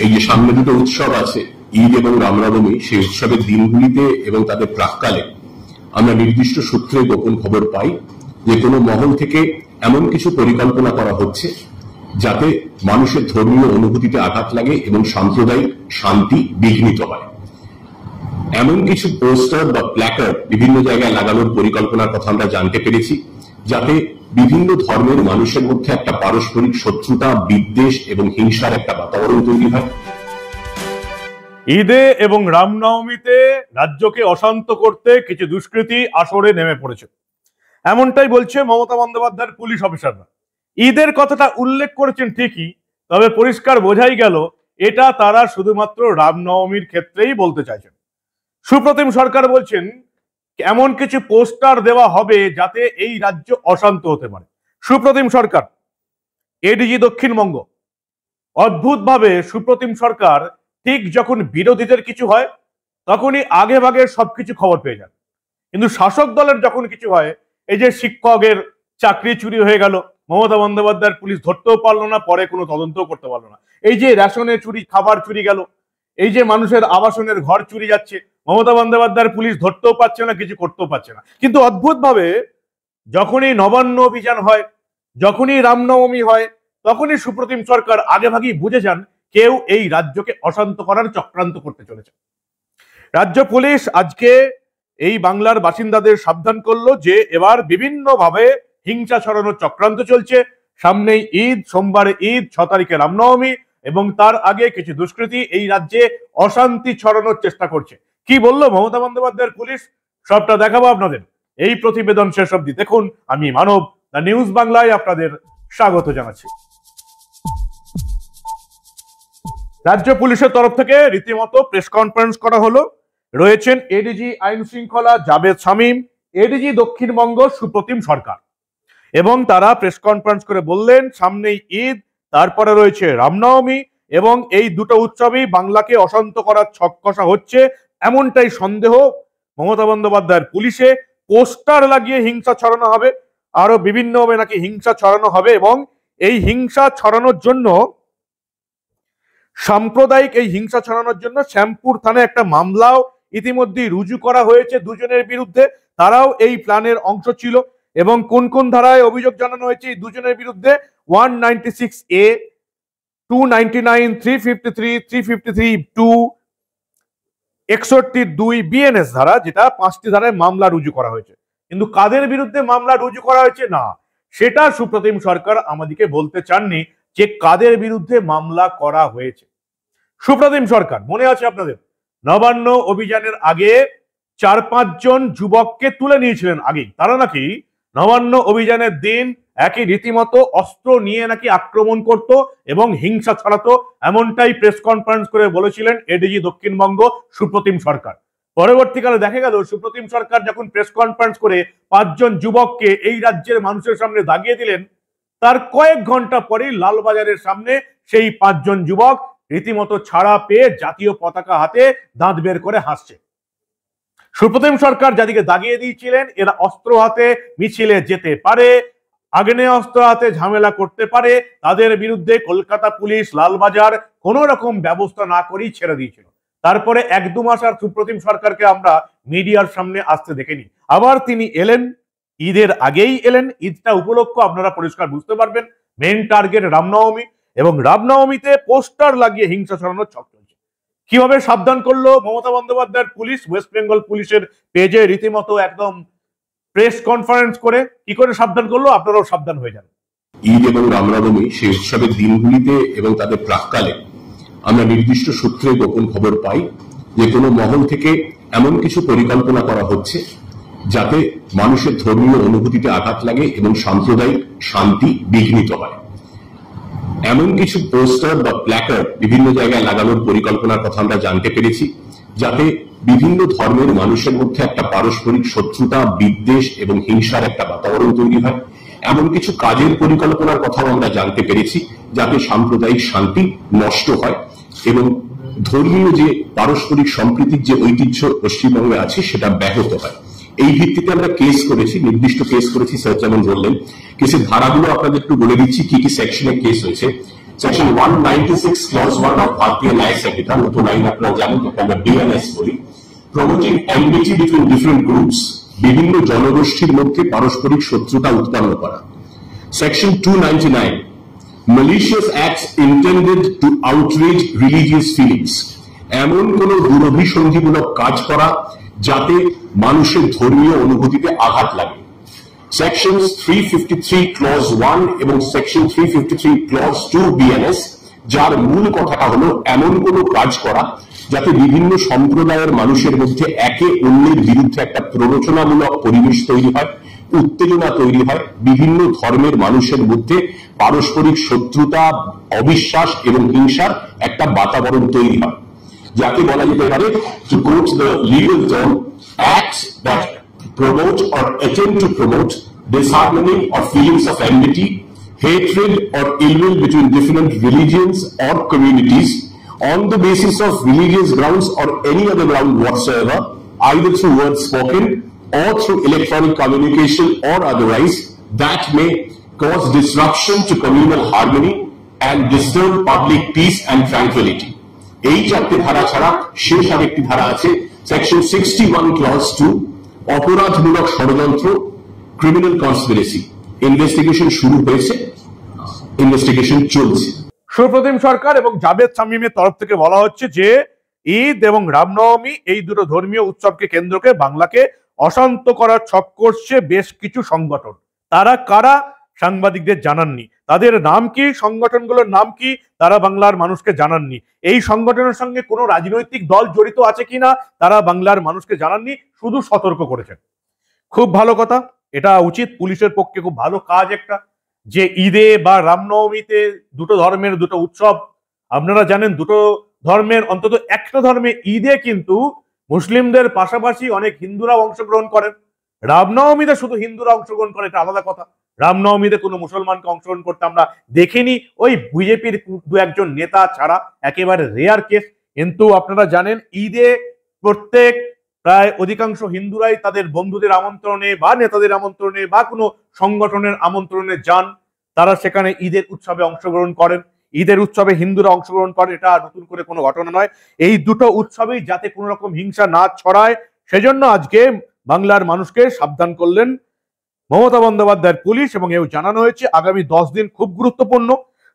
এই যে সামনে দুটো উৎসব আছে, ঈদ এবং রামনবমী, সেই উৎসবের দিনগুলিতে এবং তাদের প্রাক্কালে আমরা নির্দিষ্ট সূত্রে গোপন খবর পাই যে কোনো মহল থেকে এমন কিছু পরিকল্পনা করা হচ্ছে যাতে মানুষের ধর্মীয় অনুভূতিতে আঘাত লাগে এবং সাম্প্রদায়িক শান্তি বিঘ্নিত হয়। এমন কিছু পোস্টার বা প্ল্যাকার্ড বিভিন্ন জায়গায় লাগানোর পরিকল্পনার কথা আমরা জানতে পেরেছি, যাতে বিভিন্ন ধর্মের মানুষের মধ্যে একটা পারস্পরিক শত্রুতা, বিদ্বেষ এবং হিংসার একটা বাতাবরণ তৈরি হয়। ঈদে এবং রামনবমীতে রাজ্যকে অশান্ত করতে কিছু দুষ্কৃতী আসরে নেমে পড়েছে, এমনটাই বলছে মমতা বন্দ্যোপাধ্যায়ের পুলিশ অফিসাররা। ঈদের কথাটা উল্লেখ করেছেন ঠিকই, তবে পরিষ্কার বোঝাই গেল এটা তারা শুধুমাত্র রামনবমীর ক্ষেত্রেই বলতে চাইছেন। সুপ্রতিম সরকার বলছেন এমন কিছু পোস্টার দেওয়া হবে যাতে এই রাজ্য অশান্ত হতে পারে। সুপ্রতিম সরকার, এডিজি দক্ষিণবঙ্গ, অদ্ভুতভাবে সুপ্রতিম সরকার ঠিক যখন বিরোধীদের কিছু হয় তখনই আগে ভাগে সবকিছু খবর পেয়ে যান, কিন্তু শাসক দলের যখন কিছু হয়, এই যে শিক্ষকের চাকরি চুরি হয়ে গেল, মমতা বন্দ্যোপাধ্যায়ের পুলিশ ধরতেও পারলো না, পরে কোনো তদন্তও করতে পারলো না। এই যে রেশনে চুরি, খাবার চুরি গেল, এই যে মানুষের আবাসনের ঘর চুরি যাচ্ছে, মমতা বন্দ্যোপাধ্যায়ের পুলিশ ধরতেও পারছে না, কিছু করতেও পারছে না। কিন্তু অদ্ভুতভাবে যখনই নবান্ন অভিযান হয়, যখনই রামনবমী হয়, তখনই সুপ্রতিম সরকার আগেভাগেই বুঝে যান কেউ এই রাজ্যকে অশান্ত করার চক্রান্ত করতে চলেছে। রাজ্য পুলিশ আজকে এই বাংলার বাসিন্দাদের সাবধান করলো যে এবার বিভিন্নভাবে হিংসা ছড়ানোর চক্রান্ত চলছে। সামনেই ঈদ, সোমবারে ঈদ, 6 তারিখে রামনবমী, এবং তার আগে কিছু দুষ্কৃতী এই রাজ্যে অশান্তি ছড়ানোর চেষ্টা করছে। কি বললো মমতা বন্দ্যোপাধ্যায়ের পুলিশ, সবটা দেখাবো আপনাদের। এই প্রতিবেদন শেষ অবধি দেখুন। আমি মানব, দ্য নিউজ বাংলায় আপনাদের স্বাগত জানাচ্ছি। রাজ্য পুলিশের তরফ থেকে রীতিমতো প্রেস কনফারেন্স করা হলো। রয়েছেন এডিজি আইন শৃঙ্খলা জাভেদ শামীম, এডিজি দক্ষিণবঙ্গ সুপ্রতিম সরকার, এবং তারা প্রেস কনফারেন্স করে বললেন সামনেই ঈদ, তারপরে রয়েছে রামনবমী, এবং এই দুটো উৎসবেই বাংলাকে অশান্ত করার ছক কষা হচ্ছে, এমনটাই সন্দেহ মমতা বন্দ্যোপাধ্যায়ের পুলিশে। পোস্টার লাগিয়ে হিংসা ছড়ানো হবে, আরো বিভিন্নভাবে নাকি হিংসা ছড়ানো হবে, এবং এই হিংসা ছড়ানোর জন্য, সাম্প্রদায়িক এই হিংসা ছড়ানোর জন্য শ্যামপুর থানায় একটা মামলাও ইতিমধ্যেই রুজু করা হয়েছে দুজনের বিরুদ্ধে। তারাও এই প্ল্যানের অংশ ছিল, এবং কোন কোন ধারায় অভিযোগ জানানো হয়েছে এই দুজনের বিরুদ্ধে: 196A, 299, 353, 353(2), 61(2) BNS ধারা, যেটা 5টি ধারায় মামলা রুজু করা হয়েছে। কিন্তু কাদের বিরুদ্ধে মামলা রুজু করা হয়েছে না, সেটা সুপ্রতিম সরকার আমাদেরকে বলতে চাননি যে কাদের বিরুদ্ধে মামলা করা হয়েছে। সুপ্রতিম সরকার, মনে আছে আপনাদের, নবান্ন অভিযানের আগে 4-5 জন যুবককে তুলে নিয়েছিলেন আগেই। তারা নাকি নবান্ন অভিযানের দিন একই রীতিমতো অস্ত্র নিয়ে নাকি আক্রমণ করত এবং হিংসা ছড়াতো, এমনটাই প্রেস কনফারেন্স করে বলেছিলেন এডিজি দক্ষিণবঙ্গ সুপ্রতিম সরকার। পরবর্তীকালে দেখা গেল সুপ্রতিম সরকার যখন প্রেস কনফারেন্স করে 5 জন যুবককে এই রাজ্যের মানুষের সামনে দাগিয়ে দিলেন, তার কয়েক ঘন্টা পরেই লালবাজারের সামনে সেই 5 জন যুবক রীতিমতো ছাড়া পেয়ে জাতীয় পতাকা হাতে দাঁত বের করে হাসছে। সুপ্রতিম সরকার যাদিকে দাগিয়ে দিয়েছিলেন এরা অস্ত্র হাতে মিছিলে যেতে পারে, আগ্নেয়াস্ত্র হাতে ঝামেলা করতে পারে, তাদের বিরুদ্ধে কলকাতা পুলিশ লালবাজার কোনো রকম ব্যবস্থা না করেই ছেড়ে দিয়েছিল। তারপরে 1-2 মাস আর সুপ্রতিম সরকারকে আমরা মিডিয়ার সামনে আসতে দেখিনি। আবার তিনি এলেন, ঈদের আগেই এলেন। ঈদটা উপলক্ষ আপনারা পরিষ্কার বুঝতে পারবেন, মেন টার্গেট রামনবমী, এবং রামনবমীতে পোস্টার লাগিয়ে হিংসা ছড়ানোর ছক চলছে। কিভাবে সাবধান করলো মমতা বন্দ্যোপাধ্যায়ের পুলিশ, ওয়েস্ট বেঙ্গল পুলিশের পেজে রীতিমতো একদম প্রেস কনফারেন্স করে কি করে সাবধান করলো, আপনারাও সাবধান হয়ে যান। ঈদ এবং রামনবমী, সেই উৎসবের দিনগুলিতে এবং তাদের প্রাক্কালে আমরা নির্দিষ্ট সূত্রে গোপন খবর পাই যে কোনো মহল থেকে এমন কিছু পরিকল্পনা করা হচ্ছে যাতে মানুষের ধর্মীয় অনুভূতিতে আঘাত লাগে এবং সাম্প্রদায়িক শান্তি বিঘ্নিত হয়। এমন কিছু পোস্টার বা প্ল্যাকার্ড বিভিন্ন জায়গায় লাগানোর পরিকল্পনার কথা আমরা জানতে পেরেছি, যাতে বিভিন্ন ধর্মের মানুষের মধ্যে একটা পারস্পরিক শত্রুতা, বিদ্বেষ এবং হিংসার একটা বাতাবরণ তৈরি হয়। এমন কিছু কাজের পরিকল্পনার কথাও আমরা জানতে পেরেছি যাতে সাম্প্রদায়িক শান্তি নষ্ট হয় এবং ধর্মীয় যে পারস্পরিক সম্প্রীতির যে ঐতিহ্য পশ্চিমবঙ্গে আছে সেটা ব্যাহত হয়। এই ভিত্তিতে আমরা কেস করেছি, নির্দিষ্ট কেস করেছি। স্যার যেমন বললেন, কেসের ধারাগুলো আপনাদের একটু বলে দিচ্ছি কি কি সেকশনে কেস হয়েছে। সেকশন 196 ক্লজ 1 অফ ভারতীয় ন্যায় সংহিতা, নতুন আইন আপনারা জানেন, যেটা আমরা বিএনএস বলি, promoting enmity between different groups, বিভিন্ন জনগোষ্ঠীর মধ্যে পারস্পরিক শত্রুতা উৎপন্ন করা। Section 299, malicious acts intended to outrage religious feelings, এমন কোন দুরভিসন্ধিমূলক কাজ করা যাতে মানুষের ধর্মীয় অনুভূতিতে আঘাত লাগে। সেকশন 353 ক্লজ 1 এবং সেকশন 353 ক্লজ 2 বিএনএস, যার মূল কথাটা হলো এমন কোন কাজ করা যাতে বিভিন্ন সম্প্রদায়ের মানুষের মধ্যে একে অন্যের বিরুদ্ধে একটা প্ররোচনামূলক পরিবেশ তৈরি হয়, উত্তেজনা তৈরি হয়, বিভিন্ন ধর্মের মানুষের মধ্যে পারস্পরিক শত্রুতা, অবিশ্বাস এবং হিংসার একটা বাতাবরণ তৈরি হয়, যাকে বলা যেতে পারে, to quote the legal term, acts that promote or attempt to promote disharmony or feelings of enmity, hatred or ill will between different religions or communities on the basis of religious grounds or any other ground whatsoever, either through words spoken or through electronic communication or otherwise, that may cause disruption to communal harmony and disturb public peace and tranquility. এই চারটি ধারা ছাড়া শেষ আরেকটি ধারা আছে, section 61 clause 2, অপরাধমূলক ষড়যন্ত্র, ক্রিমিনাল কনস্পিরেসি। ইনভেস্টিগেশন শুরু হয়েছে, ইনভেস্টিগেশন চলছে। সুপ্রতিম সরকার এবং জাভেদ শামীমের তরফ থেকে বলা হচ্ছে যে ঈদ এবং রামনবমী, এই দুটো ধর্মীয় উৎসবকে কেন্দ্র করে বাংলাকে অশান্ত করার ছক করছে বেশ কিছু সংগঠন। তারা কারা সাংবাদিকদের জানাননি, তাদের নাম কি, সংগঠনগুলোর নাম কি, তারা বাংলার মানুষকে জানাননি। এই সংগঠনের সঙ্গে কোনো রাজনৈতিক দল জড়িত আছে কিনা তারা বাংলার মানুষকে জানাননি, শুধু সতর্ক করেছেন। খুব ভালো কথা, এটা উচিত, পুলিশের পক্ষে খুব ভালো কাজ একটা, যে ঈদে বা রামনবমীতে দুটো ধর্মের দুটো উৎসব। আপনারা জানেন দুটো ধর্মের, অন্তত একটা ধর্মে ঈদে কিন্তু মুসলিমদের পাশাপাশি অনেক হিন্দুরাও অংশগ্রহণ করেন। রামনবমীতে শুধু হিন্দুরা অংশগ্রহণ করে, এটা আলাদা কথা। রামনবমীতে কোনো মুসলমানকে অংশগ্রহণ করতে আমরা দেখিনি, ওই বিজেপির দু একজন নেতা ছাড়া, একেবারে রেয়ার কেস। কিন্তু আপনারা জানেন ঈদে প্রত্যেক প্রায় অধিকাংশ হিন্দুরাই তাদের বন্ধুদের আমন্ত্রণে বা নেতাদের আমন্ত্রণে বা কোনো সংগঠনের আমন্ত্রণে যান, তারা সেখানে ঈদের উৎসবে অংশগ্রহণ করেন। ঈদের উৎসবে হিন্দুরা অংশগ্রহণ করে, এটা নতুন করে কোনো ঘটনা নয়। এই দুটো উৎসবেই যাতে কোনো রকম হিংসা না ছড়ায়, সেজন্য আজকে বাংলার মানুষকে সাবধান করলেন মমতা বন্দ্যোপাধ্যায়ের পুলিশ, এবং এও জানানো হয়েছে আগামী 10 দিন খুব গুরুত্বপূর্ণ।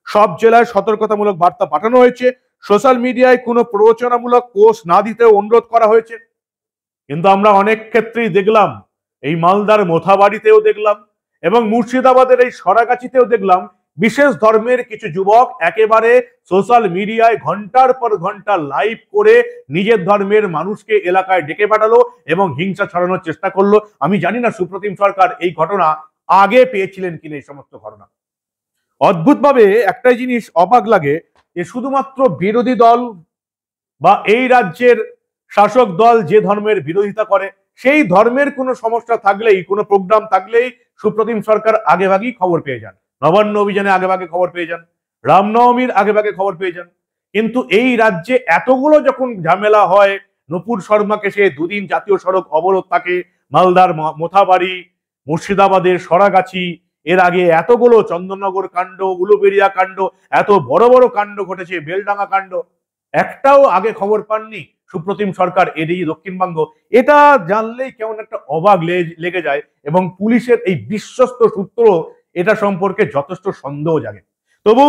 সব জেলায় সতর্কতামূলক বার্তা পাঠানো হয়েছে, সোশ্যাল মিডিয়ায় কোনো প্ররোচনামূলক পোস্ট না দিতেও অনুরোধ করা হয়েছে। কিন্তু আমরা অনেক ক্ষেত্রেই দেখলাম, এই মালদার মোথাবাড়িতেও দেখলাম এবং মুর্শিদাবাদের এই সরাগাছিতেও দেখলাম, বিশেষ ধর্মের কিছু যুবক একেবারে সোশ্যাল মিডিয়ায় ঘন্টার পর ঘন্টা লাইভ করে নিজের ধর্মের মানুষকে এলাকায় ডেকে পাঠালো এবং হিংসা ছড়ানোর চেষ্টা করলো। আমি জানি না সুপ্রতিম সরকার এই ঘটনা আগে পেয়েছিলেন কিনা এই সমস্ত ঘটনা। অদ্ভুতভাবে একটাই জিনিস অবাক লাগে, যে শুধুমাত্র বিরোধী দল বা এই রাজ্যের শাসক দল যে ধর্মের বিরোধিতা করে, সেই ধর্মের কোনো সমস্যা থাকলেই, কোনো প্রোগ্রাম থাকলেই সুপ্রতিম সরকার আগেভাগেই খবর পেয়ে যান। নবান্ন অভিযানে আগেভাগে খবর পেয়ে যান, রামনবমীর আগেভাগে খবর পেয়ে যান। কিন্তু এই রাজ্যে এতগুলো যখন ঝামেলা হয়, নূপুর শর্মাকে সে দুদিন জাতীয় সড়ক অবরোধ থাকে, মালদার মোথাবাড়ি, মুর্শিদাবাদের সরাগাছি, এর আগে এতগুলো চন্দননগর কাণ্ড, উলুবেড়িয়া কাণ্ড, এত বড় বড় কাণ্ড ঘটেছে, বেলডাঙ্গা কাণ্ড, একটাও আগে খবর পাননি সুপ্রতিম সরকার। এদিকে দক্ষিণবঙ্গ, এটা জানলেই কেমন একটা অবাক লেগে যায়, এবং পুলিশের এই বিশ্বস্ত সূত্র এটা সম্পর্কে যথেষ্ট সন্দেহ জাগে। তবু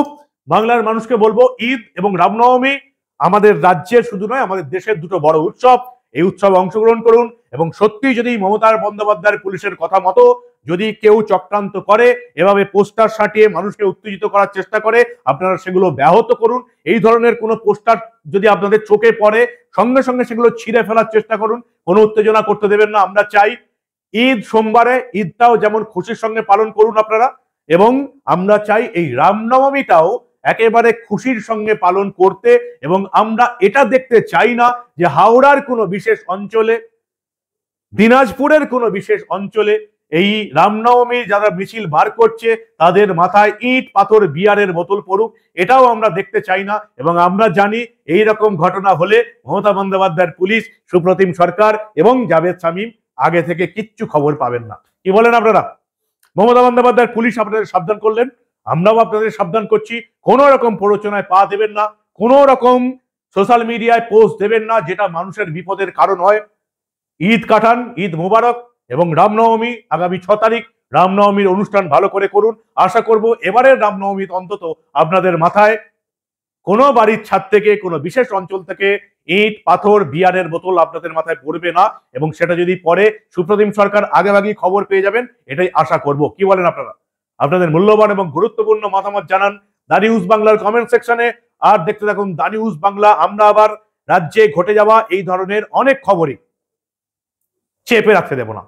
বাংলার মানুষকে বলবো, ঈদ এবং রামনবমী আমাদের রাজ্যের শুধু নয়, আমাদের দেশের দুটো বড় উৎসব। এই উৎসবে অংশগ্রহণ করুন, এবং সত্যি যদি মমতা বন্দ্যোপাধ্যায়ের পুলিশের কথা মতো যদি কেউ চক্রান্ত করে, এভাবে পোস্টার সাটিয়ে মানুষকে উত্তেজিত করার চেষ্টা করে, আপনারা সেগুলো ব্যাহত করুন। এই ধরনের কোনো পোস্টার যদি আপনাদের চোখে পড়ে, সঙ্গে সঙ্গে সেগুলো ছিঁড়ে ফেলার চেষ্টা করুন, কোনো উত্তেজনা করতে দেবেন না। আমরা চাই ঈদ সোমবারে, ঈদটাও যেমন খুশির সঙ্গে পালন করুন আপনারা, এবং আমরা চাই এই রামনবমীটাও একেবারে খুশির সঙ্গে পালন করতে। এবং আমরা এটা দেখতে চাই না যে হাওড়ার কোনো বিশেষ অঞ্চলে, দিনাজপুরের কোনো বিশেষ অঞ্চলে এই রামনবমী যারা মিছিল বার করছে তাদের মাথায় ইট পাথর বিয়ারের বোতল পড়ুক, এটাও আমরা দেখতে চাই না। এবং আমরা জানি এই রকম ঘটনা হলে মমতা বন্দ্যোপাধ্যায়ের পুলিশ, সুপ্রতিম সরকার এবং জাভেদ শামীম আগে থেকে কিচ্ছু খবর পাবেন না। কি বলেন আপনারা? মমতা বন্দ্যোপাধ্যায়ের পুলিশ আপনাদের সাবধান করলেন, আমরাও আপনাদের সাবধান করছি, কোনো রকম প্ররোচনায় পা দেবেন না, কোনো রকম সোশ্যাল মিডিয়ায় পোস্ট দেবেন না যেটা মানুষের বিপদের কারণ হয়। ঈদ কাটান, ঈদ মোবারক, এবং রামনবমী আগামী 6 তারিখ, রামনবমীর অনুষ্ঠান ভালো করে করুন। আশা করব এবারের রামনবমী অন্তত আপনাদের মাথায় কোনো বাড়ির ছাদ থেকে, কোনো বিশেষ অঞ্চল থেকে ইট, পাথর, বিয়ারের বোতল আপনাদের মাথায় পড়বে না, এবং সেটা যদি পরে সুপ্রতিম সরকার আগেভাগেই খবর পেয়ে যাবেন, এটাই আশা করব। কি বলেন আপনারা? আপনাদের মূল্যবান এবং গুরুত্বপূর্ণ মতামত জানান দা নিউজ বাংলার কমেন্ট সেকশনে। আর দেখতে থাকুন দা নিউজ বাংলা। আমরা আবার রাজ্যে ঘটে যাওয়া এই ধরনের অনেক খবরই চেপে রাখতে দেব না।